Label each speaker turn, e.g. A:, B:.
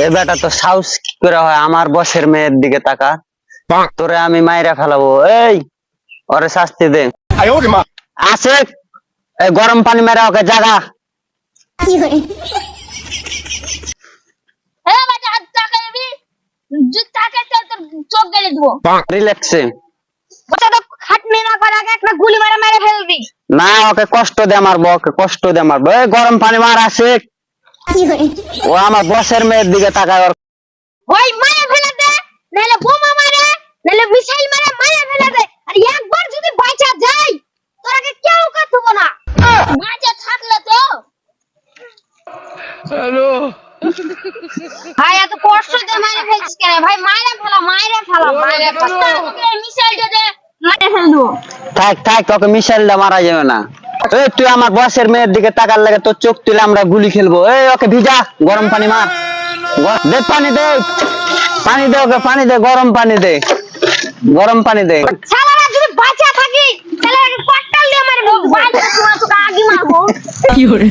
A: এ বেটা তো সাহস কি করে হয় আমার বসের মেয়ের দিকে তাকা। তোরে আমি মাইরা ফেলাবো। এই ওরে শাস্তি দে। আছে গরম পানি মেরা ওকে জাগা।
B: চোখ গেলে দিব
A: রিল্যাক্সে
B: খাটনি না করে আগে একটা গুলি মারা মেরে ফেলবি।
A: না ওকে কষ্ট দে মারবো, ওকে কষ্ট দে মারবো। এই গরম পানি মার আছে। ও আমার বসের মেয়ের দিকে তাকায়।
B: ওই মারা ফেলে দে, নাহলে বোমা মারে, নাহলে মিসাইল মারে, মারা ফেলে দে। আর একবার যদি বাঁচা যায় তোরাকে কেউ কাটব না। বাঁচা থাকলে তো হ্যালো ভাই এত কষ্ট দিয়ে মারা ফেলছিস কেন ভাই? মারা ফেলা মিসাইলটা দে, মারা ফেল দেবো।
A: থাক থাক ওকে মিসাইলটা মারা যাবে না। এই তুই আমার বসের মেয়ের দিকে তাকার লাগে তোর চোখ তুলে আমরা গুলি খেলবো। এই ওকে ভিজা, গরম পানি মার। দে পানি দে, পানি দে ওকে, পানি দে, গরম পানি দে, গরম পানি দে।
B: শালারা যদি বাঁচা থাকি তাহলে আগে কট্টাল দিয়ে মারবো, বাঁচা তোরা তোকে আগে মারবো। কি করে